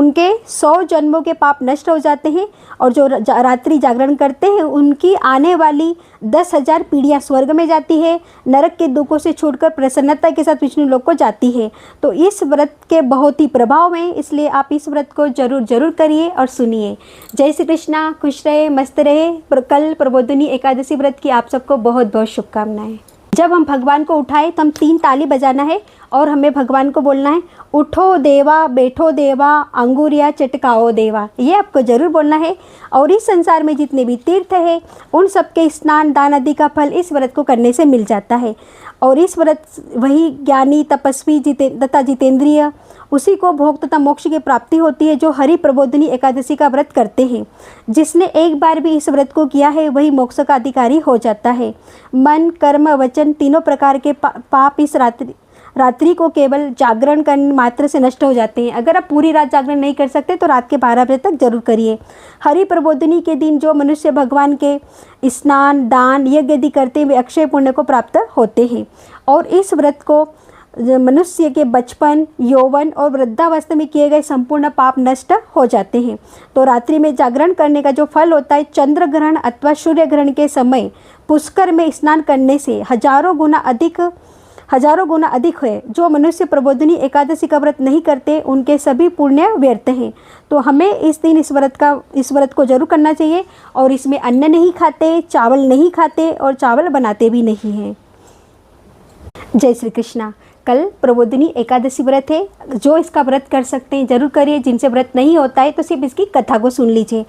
उनके 100 जन्मों के पाप नष्ट हो जाते हैं और जो रात्रि जागरण करते हैं उनकी आने वाली 10,000 पीढ़ियाँ स्वर्ग में जाती है, नरक के दुखों से छूटकर प्रसन्नता के साथ विष्णु लोक को जाती है। तो इस व्रत के बहुत ही प्रभाव हैं, इसलिए आप इस व्रत को जरूर करिए और सुनिए। जय श्री कृष्णा, खुश रहे, मस्त रहे। कल प्रबोधिनी एकादशी व्रत की आप सबको बहुत बहुत शुभकामनाएं। जब हम भगवान को उठाएं तो हम 3 ताली बजाना है और हमें भगवान को बोलना है, उठो देवा, बैठो देवा, अंगूरिया चटकाओ देवा। ये आपको ज़रूर बोलना है। और इस संसार में जितने भी तीर्थ है उन सबके स्नान दान आदि का फल इस व्रत को करने से मिल जाता है। और इस व्रत वही ज्ञानी तपस्वी तथा जितेंद्रिय उसी को भोग तथा मोक्ष की प्राप्ति होती है जो हरि प्रबोधिनी एकादशी का व्रत करते हैं। जिसने एक बार भी इस व्रत को किया है वही मोक्ष का अधिकारी हो जाता है। मन कर्म वचन तीनों प्रकार के पाप इस रात्रि को केवल जागरण करने मात्र से नष्ट हो जाते हैं। अगर आप पूरी रात जागरण नहीं कर सकते तो रात के 12 बजे तक जरूर करिए। हरि प्रबोधिनी के दिन जो मनुष्य भगवान के स्नान दान यज्ञ आदि करते हैं वे अक्षय पुण्य को प्राप्त होते हैं। और इस व्रत को मनुष्य के बचपन, यौवन और वृद्धावस्था में किए गए संपूर्ण पाप नष्ट हो जाते हैं। तो रात्रि में जागरण करने का जो फल होता है, चंद्र ग्रहण अथवा सूर्य ग्रहण के समय पुष्कर में स्नान करने से हजारों गुना अधिक है। जो मनुष्य प्रबोधिनी एकादशी का व्रत नहीं करते उनके सभी पुण्य व्यर्थ हैं। तो हमें इस दिन इस व्रत को जरूर करना चाहिए। और इसमें अन्न नहीं खाते, चावल नहीं खाते और चावल बनाते भी नहीं हैं। जय श्री कृष्णा। कल प्रबोधिनी एकादशी व्रत है। जो इसका व्रत कर सकते हैं जरूर करिए। जिनसे व्रत नहीं होता है तो सिर्फ इसकी कथा को सुन लीजिए।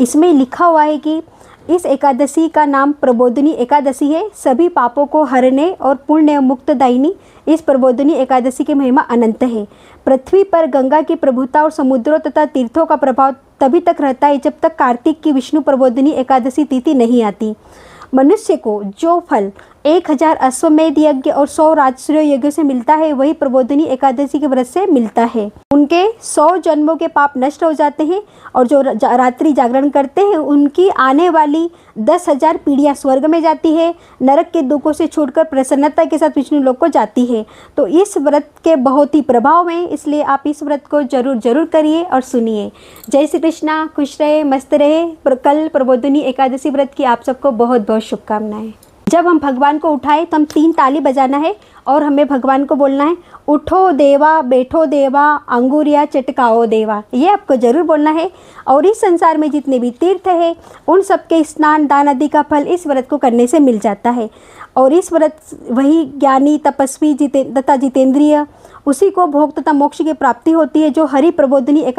इसमें लिखा हुआ है कि इस एकादशी का नाम प्रबोधिनी एकादशी है। सभी पापों को हरने और पुण्य मुक्तदायिनी इस प्रबोधिनी एकादशी की महिमा अनंत है। पृथ्वी पर गंगा की प्रभुता और समुद्रों तथा तीर्थों का प्रभाव तभी तक रहता है जब तक कार्तिक की विष्णु प्रबोधिनी एकादशी तिथि नहीं आती। मनुष्य को जो फल 1000 अश्वमेध यज्ञ और 100 राजसूय यज्ञ से मिलता है वही प्रबोधिनी एकादशी के व्रत से मिलता है। उनके 100 जन्मों के पाप नष्ट हो जाते हैं और जो रात्रि जागरण करते हैं उनकी आने वाली 10,000 पीढ़ियाँ स्वर्ग में जाती है, नरक के दुखों से छूटकर प्रसन्नता के साथ विष्णु लोक को जाती है। तो इस व्रत के बहुत ही प्रभाव हैं, इसलिए आप इस व्रत को जरूर करिए और सुनिए। जय श्री कृष्णा, खुश रहे, मस्त रहे। कल प्रबोधिनी एकादशी व्रत की आप सबको बहुत बहुत शुभकामनाएं। जब हम भगवान को उठाएं तो हम 3 ताली बजाना है और हमें भगवान को बोलना है, उठो देवा, बैठो देवा, अंगूरिया चटकाओ देवा। ये आपको ज़रूर बोलना है। और इस संसार में जितने भी तीर्थ है उन सबके स्नान दान आदि का फल इस व्रत को करने से मिल जाता है। और इस व्रत वही ज्ञानी तपस्वी तथा जितेंद्रिय उसी को भोग तथा मोक्ष की प्राप्ति होती है जो हरि प्रबोधिनी एकादशी